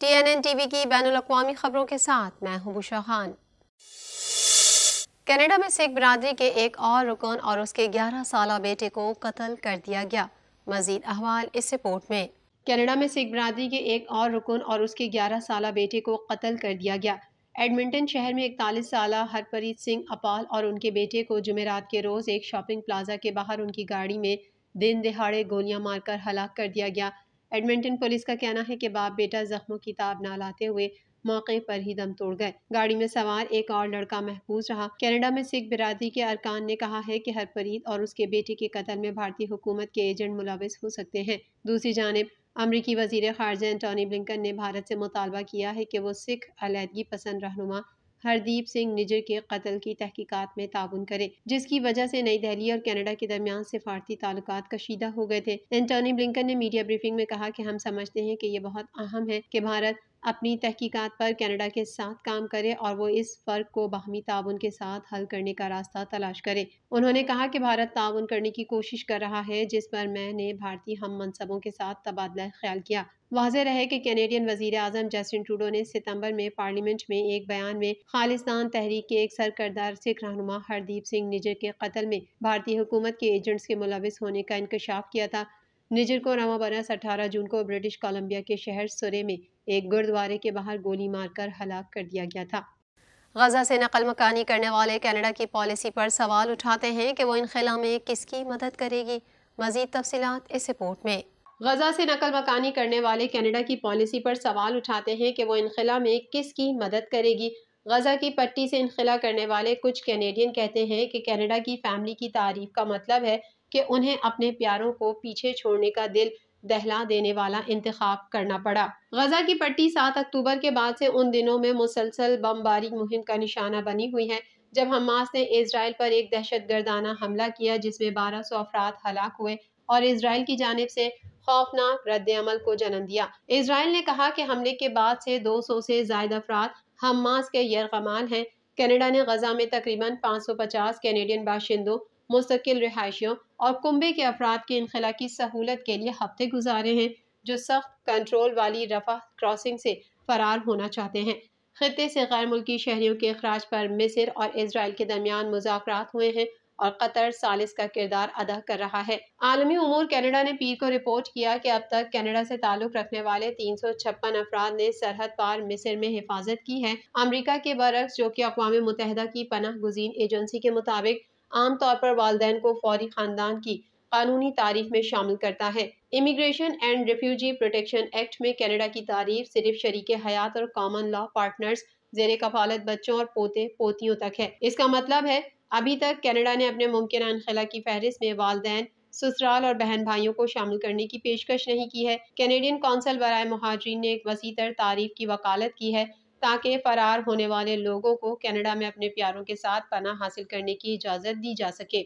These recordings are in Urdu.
TNN ٹی وی کی بین الاقوامی خبروں کے ساتھ میں ہوں بشرا خان۔ کینیڈا میں سکھ برادری کے ایک اور رکن اور اس کے 11 سالہ بیٹے کو قتل کر دیا گیا۔ مزید احوال اس رپورٹ میں۔ کینیڈا میں سکھ برادری کے ایک اور رکن اور اس کے 11 سالہ بیٹے کو قتل کر دیا گیا۔ ایڈمنٹن شہر میں 41 سالہ ہرپریت سنگھ اپال اور ان کے بیٹے کو جمعرات کے روز ایک شاپنگ پلازا کے باہر ان کی گاڑی میں دن دہاڑے گولیاں مار کر ہلاک کر دیا گیا۔ ایڈمنٹن پولیس کا کہنا ہے کہ باپ بیٹا زخموں کی تاب نہ لاتے ہوئے موقع پر ہی دم توڑ گئے۔ گاڑی میں سوار ایک اور لڑکا محفوظ رہا۔ کینیڈا میں سکھ برادری کے ارکان نے کہا ہے کہ ہرپریت اور اس کے بیٹے کے قتل میں بھارتی حکومت کے ایجنٹ ملوث ہو سکتے ہیں۔ دوسری جانب امریکی وزیر خارجہ اینٹونی بلنکن نے بھارت سے مطالبہ کیا ہے کہ وہ سکھ علیحدگی پسند رہنما ہردیپ سنگھ نجر کے قتل کی تحقیقات میں تعاون کرے، جس کی وجہ سے نئی دہلی اور کینیڈا کے درمیان سفارتی تعلقات کشیدہ ہو گئے تھے۔ اینٹونی بلنکن نے میڈیا بریفنگ میں کہا کہ ہم سمجھتے ہیں کہ یہ بہت اہم ہے کہ بھارت اپنی تحقیقات پر کینیڈا کے ساتھ کام کرے اور وہ اس فرق کو باہمی تعاون کے ساتھ حل کرنے کا راستہ تلاش کرے۔ انہوں نے کہا کہ بھارت تعاون کرنے کی کوشش کر رہا ہے، جس پر میں نے بھارتی ہم منصبوں کے ساتھ تبادلہ خیال کیا۔ واضح رہے کہ کینیڈین وزیر اعظم جسٹن ٹروڈو نے ستمبر میں پارلیمنٹ میں ایک بیان میں خالصتان تحریک کے ایک سرکردہ سکھ رہنما ہردیپ سنگھ نجر کے قتل میں بھارتی حکومت کے ایجنٹس کے ملوث ہونے کا انکشاف کیا تھا۔ نجر کو رواں برس 18 جون کو برٹش کولمبیا کے شہر سرے میں ایک گردوارے کے باہر گولی مار کر ہلاک کر دیا گیا تھا۔ غزہ سے نقل مکانی کرنے والے کینیڈا کی پالیسی پر سوال اٹھاتے ہیں کہ وہ انخلا میں کس کی مدد کرے گی۔ مزید تفصیلات اس رپورٹ میں۔ غزہ سے نقل مکانی کرنے والے کینیڈا کی پالیسی پر سوال اٹھاتے ہیں کہ وہ انخلا میں کس کی مدد کرے گی۔ غزہ کی پٹی سے انخلا کرنے والے کچھ کینیڈین کہتے ہیں کہ کینیڈا کی فیملی کی تعریف کا مطلب ہے کہ انہیں اپنے پیاروں کو پیچھے چھوڑنے کا دل دہلا دینے والا انتخاب کرنا پڑا۔ غزہ کی پٹی 7 اکتوبر کے بعد سے ان دنوں میں مسلسل بمباری مہم کا نشانہ بنی ہوئی ہے، جب حماس نے اسرائیل پر ایک دہشت گردانہ حملہ کیا جس میں 1200 افراد ہلاک ہوئے اور اسرائیل کی جانب سے خوفناک رد عمل کو جنم دیا۔ اسرائیل نے کہا کہ حملے کے بعد سے 200 سے زائد افراد حماس کے یرغمال ہیں۔ کینیڈا نے غزہ میں تقریباً 550 کینیڈین باشندوں، مستقل رہائشیوں اور کنبے کے افراد کے انخلا کی سہولت کے لیے ہفتے گزارے ہیں، جو سخت کنٹرول والی رفح کراسنگ سے فرار ہونا چاہتے ہیں۔ خطے سے غیر ملکی شہریوں کے اخراج پر مصر اور اسرائیل کے درمیان مذاکرات ہوئے ہیں اور قطر ثالث کا کردار ادا کر رہا ہے۔ عالمی امور کینیڈا نے پیر کو رپورٹ کیا کہ اب تک کینیڈا سے تعلق رکھنے والے 356 افراد نے سرحد پار مصر میں حفاظت کی ہے۔ امریکہ کے برعکس، جو کہ اقوام متحدہ کی پناہ گزین ایجنسی کے مطابق عام طور پر والدین کو فوری خاندان کی قانونی تعریف میں شامل کرتا ہے۔ Immigration and refugee protection act میں کینیڈا کی تعریف صرف شریک حیات اور کامن لا پارٹنرز، زیر کفالت بچوں اور پوتے پوتیوں تک ہے۔ اس کا مطلب ہے ابھی تک کینیڈا نے اپنے ممکنہ انخلا کی فہرست میں والدین، سسرال اور بہن بھائیوں کو شامل کرنے کی پیشکش نہیں کی ہے۔ کینیڈین کونسل برائے مہاجرین نے ایک وسیع تر تعریف کی وکالت کی ہے تاکہ فرار ہونے والے لوگوں کو کینیڈا میں اپنے پیاروں کے ساتھ پناہ حاصل کرنے کی اجازت دی جا سکے۔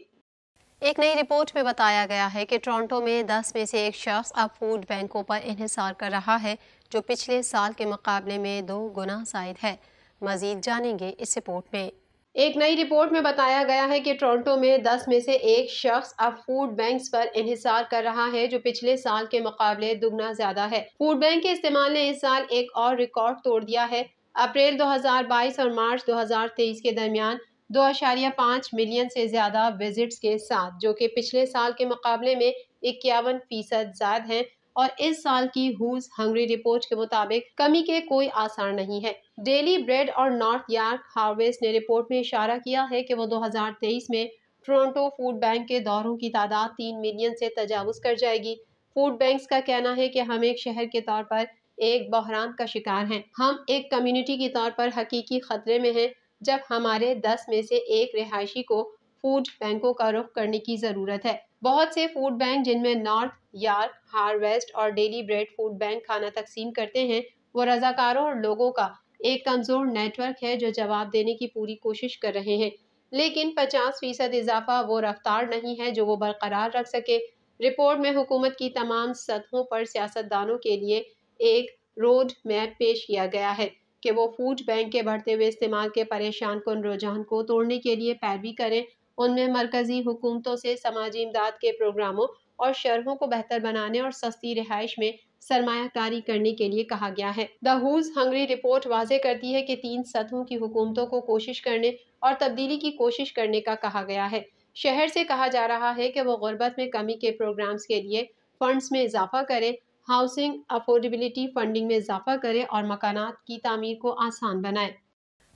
ایک نئی رپورٹ میں بتایا گیا ہے کہ ٹورنٹو میں 10 میں سے ایک شخص اب فوڈ بینکوں پر انحصار کر رہا ہے، جو پچھلے سال کے مقابلے میں 2 گنا زائد ہے۔ مزید جانیں گے اس رپورٹ میں۔ ایک نئی رپورٹ میں بتایا گیا ہے کہ ٹورنٹو میں 10 میں سے ایک شخص اب فوڈ بینکس پر انحصار کر رہا ہے، جو پچھلے سال کے مقابلے دگنا زیادہ ہے۔ فوڈ بینک کے استعمال نے اس سال ایک اور ریکارڈ توڑ دیا ہے۔ اپریل 2022 اور مارچ 2023 کے درمیان 2.5 ملین سے زیادہ وزٹس کے ساتھ، جو کہ پچھلے سال کے مقابلے میں 51% زائد ہیں، اور اس سال کی ہوز ہنگری رپورٹ کے مطابق کمی کے کوئی آثار نہیں ہے۔ ڈیلی بریڈ اور نارتھ یارک ہارویسٹ نے رپورٹ میں اشارہ کیا ہے کہ وہ 2023 میں ٹورنٹو فوڈ بینک کے دوروں کی تعداد 3 ملین سے تجاوز کر جائے گی۔ فوڈ بینکس کا کہنا ہے کہ ہم ایک شہر کے طور پر ایک بحران کا شکار ہیں۔ ہم ایک کمیونٹی کے طور پر حقیقی خطرے میں ہیں جب ہمارے 10 میں سے ایک رہائشی کو فوڈ بینکوں کا رخ کرنے کی ضرورت ہے۔ بہت سے فوڈ بینک، جن میں نارتھ یارک ہارویسٹ اور ڈیلی بریڈ فوڈ بینک کھانا تقسیم کرتے ہیں، وہ رضاکاروں اور لوگوں کا ایک کمزور نیٹ ورک ہے جو جواب دینے کی پوری کوشش کر رہے ہیں، لیکن 50% اضافہ وہ رفتار نہیں ہے جو وہ برقرار رکھ سکے۔ رپورٹ میں حکومت کی تمام سطحوں پر سیاستدانوں کے لیے ایک روڈ میپ پیش کیا گیا ہے کہ وہ فوڈ بینک کے بڑھتے ہوئے استعمال کے پریشان کن رجحان کو توڑنے کے لیے پیروی کریں۔ ان میں مرکزی حکومتوں سے سماجی امداد کے پروگراموں اور شرحوں کو بہتر بنانے اور سستی رہائش میں سرمایہ کاری کرنے کے لیے کہا گیا ہے۔ دا ہوز ہنگری رپورٹ واضح کرتی ہے کہ 3 سطحوں کی حکومتوں کو کوشش کرنے اور تبدیلی کی کوشش کرنے کا کہا گیا ہے۔ شہر سے کہا جا رہا ہے کہ وہ غربت میں کمی کے پروگرامز کے لیے فنڈز میں اضافہ کرے، ہاؤسنگ افورڈیبلٹی فنڈنگ میں اضافہ کرے اور مکانات کی تعمیر کو آسان بنائے۔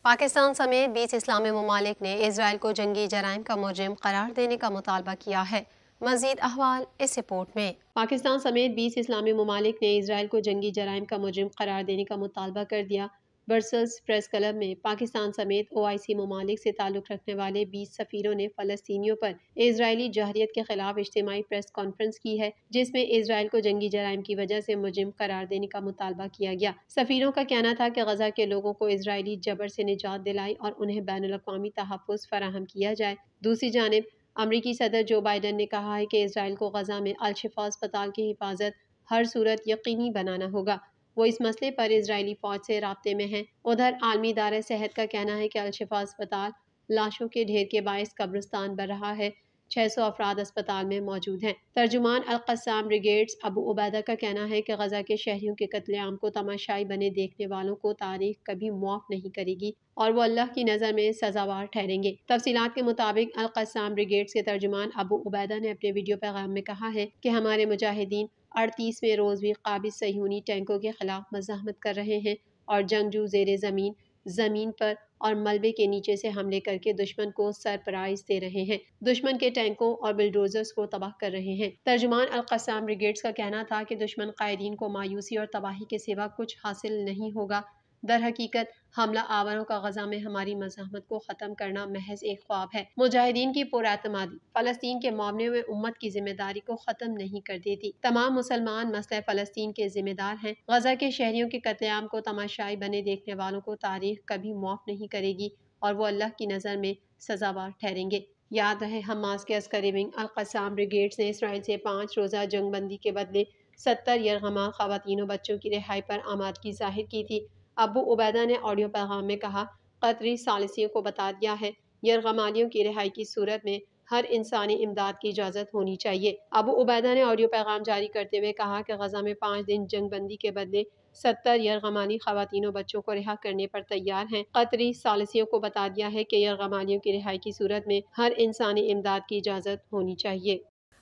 پاکستان سمیت 20 اسلامی ممالک نے اسرائیل کو جنگی جرائم کا مجرم قرار دینے کا مطالبہ کیا ہے۔ مزید احوال اس رپورٹ میں۔ پاکستان سمیت 20 اسلامی ممالک نے اسرائیل کو جنگی جرائم کا مجرم قرار دینے کا مطالبہ کر دیا۔ برسلز پریس کلب میں پاکستان سمیت OIC ممالک سے تعلق رکھنے والے 20 سفیروں نے فلسطینیوں پر اسرائیلی جارحیت کے خلاف اجتماعی پریس کانفرنس کی ہے، جس میں اسرائیل کو جنگی جرائم کی وجہ سے مجرم قرار دینے کا مطالبہ کیا گیا۔ سفیروں کا کہنا تھا کہ غزہ کے لوگوں کو اسرائیلی جبر سے نجات دلائی اور انہیں بین الاقوامی تحفظ فراہم کیا جائے۔ دوسری جانب امریکی صدر جو بائیڈن نے کہا ہے کہ اسرائیل کو غزہ میں الشفا اسپتال کی حفاظت ہر صورت یقینی بنانا ہوگا۔ وہ اس مسئلے پر اسرائیلی فوج سے رابطے میں ہیں۔ ادھر عالمی ادارہ صحت کا کہنا ہے کہ الشفا اسپتال لاشوں کے ڈھیر کے باعث قبرستان بن رہا ہے۔ 600 افراد اسپتال میں موجود ہیں۔ ترجمان القسام بریگیڈز ابو عبیدہ کا کہنا ہے کہ غزہ کے شہریوں کے قتل عام کو تماشائی بنے دیکھنے والوں کو تاریخ کبھی معاف نہیں کرے گی اور وہ اللہ کی نظر میں سزاوار ٹھہریں گے۔ تفصیلات کے مطابق القسام بریگیڈز کے ترجمان ابو عبیدہ نے اپنے ویڈیو پیغام میں کہا ہے کہ ہمارے مجاہدین 38ویں روز بھی قابض صہیونی ٹینکوں کے خلاف مزاحمت کر رہے ہیں اور جنگجو زیر زمین، زمین پر اور ملبے کے نیچے سے حملے کر کے دشمن کو سرپرائز دے رہے ہیں، دشمن کے ٹینکوں اور بلڈوزرز کو تباہ کر رہے ہیں۔ ترجمان القسام بریگیڈز کا کہنا تھا کہ دشمن قائدین کو مایوسی اور تباہی کے سوا کچھ حاصل نہیں ہوگا۔ در حقیقت حملہ آوروں کا غزہ میں ہماری مزاحمت کو ختم کرنا محض ایک خواب ہے۔ مجاہدین کی پراعتمادی فلسطین کے معاملے میں امت کی ذمہ داری کو ختم نہیں کر دیتی۔ تمام مسلمان مسئلہ فلسطین کے ذمہ دار ہیں۔ غزہ کے شہریوں کے قتل عام کو تماشائی بنے دیکھنے والوں کو تاریخ کبھی معاف نہیں کرے گی اور وہ اللہ کی نظر میں سزاوار ٹھہریں گے۔ یاد رہے حماس کے عسکری ونگ القسام بریگیڈز نے اسرائیل سے 5 روزہ جنگ بندی کے بدلے 70 یرغمال خواتین و بچوں کی رہائی پر آمادگی ظاہر کی تھی۔ ابو عبیدہ نے آڈیو پیغام میں کہا، قطری ثالثیوں کو بتا دیا ہے، یرغمالیوں کی رہائی کی صورت میں ہر انسانی امداد کی اجازت ہونی چاہیے۔ ابو عبیدہ نے آڈیو پیغام جاری کرتے ہوئے کہا کہ غزہ میں 5 دن جنگ بندی کے بدلے 70 یرغمالی خواتین و بچوں کو رہا کرنے پر تیار ہیں۔ قطری ثالثیوں کو بتا دیا ہے کہ یرغمالیوں کی رہائی کی صورت میں ہر انسانی امداد کی اجازت ہونی چاہیے۔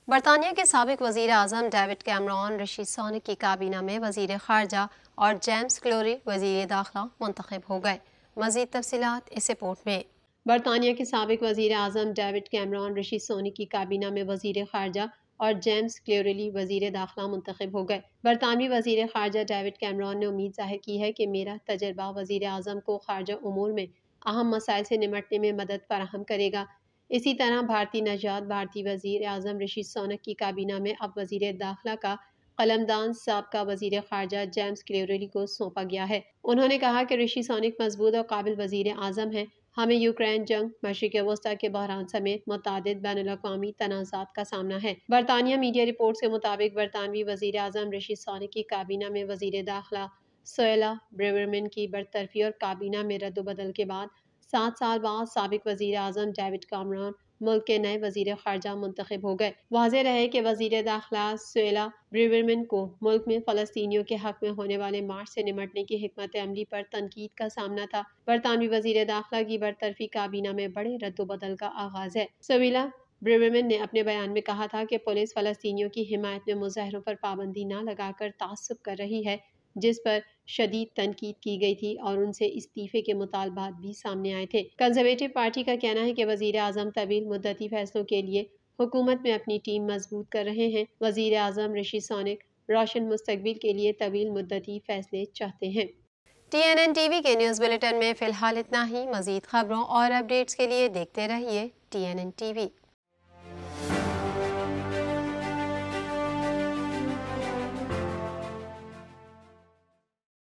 برطانیہ کے سابق وزیر اعظم ڈیوڈ کیمرون رشی سونک کی کابینہ میں وزیر خارجہ اور جیمز کلوری وزیر داخلہ منتخب ہو گئے۔ مزید تفصیلات اس رپورٹ میں۔ برطانیہ کے سابق وزیر اعظم ڈیوڈ کیمرون رشی سونک کی کابینہ میں وزیر خارجہ اور جیمز کلیوریلی وزیر داخلہ منتخب ہو گئے۔ برطانوی وزیر خارجہ ڈیوڈ کیمرون نے امید ظاہر کی ہے کہ میرا تجربہ وزیر اعظم کو خارجہ امور میں اہم مسائل سے نمٹنے میں مدد فراہم کرے گا۔ اسی طرح بھارتی نژاد بھارتی وزیر اعظم رشی سونک کی کابینہ میں اب وزیر داخلہ کا قلمدان سابقہ وزیر خارجہ جیمز کلیوریلی کو سونپا گیا ہے۔ انہوں نے کہا کہ رشی سونک مضبوط اور قابل وزیر اعظم ہیں۔ ہمیں یوکرین جنگ، مشرق وسطیٰ کے بحران سمیت متعدد بین الاقوامی تنازعات کا سامنا ہے۔ برطانیہ میڈیا رپورٹس کے مطابق برطانوی وزیر اعظم رشی سونک کی کابینہ میں وزیر داخلہ سویلا بریورمن کی برطرفی اور کابینہ میں رد و بدل کے بعد 7 سال بعد سابق وزیر اعظم ڈیوڈ کیمرون ملک کے نئے وزیر خارجہ منتخب ہو گئے۔ واضح رہے کہ وزیر داخلہ سویلا بریورمن کو ملک میں فلسطینیوں کے حق میں ہونے والے مارچ سے نمٹنے کی حکمت عملی پر تنقید کا سامنا تھا۔ برطانوی وزیر داخلہ کی برطرفی کابینہ میں بڑے رد و بدل کا آغاز ہے۔ سویلا بریورمن نے اپنے بیان میں کہا تھا کہ پولیس فلسطینیوں کی حمایت میں مظاہروں پر پابندی نہ لگا کر تعصب کر رہی ہے، جس پر شدید تنقید کی گئی تھی اور ان سے استعفے کے مطالبات بھی سامنے آئے تھے۔ کنزرویٹو پارٹی کا کہنا ہے کہ وزیر اعظم طویل مدتی فیصلوں کے لیے حکومت میں اپنی ٹیم مضبوط کر رہے ہیں۔ وزیر اعظم رشی سونک روشن مستقبل کے لیے طویل مدتی فیصلے چاہتے ہیں۔ TNN TV کے نیوز بلیٹن میں فی الحال اتنا ہی۔ مزید خبروں اور اپڈیٹس کے لیے دیکھتے رہیے TNN TV۔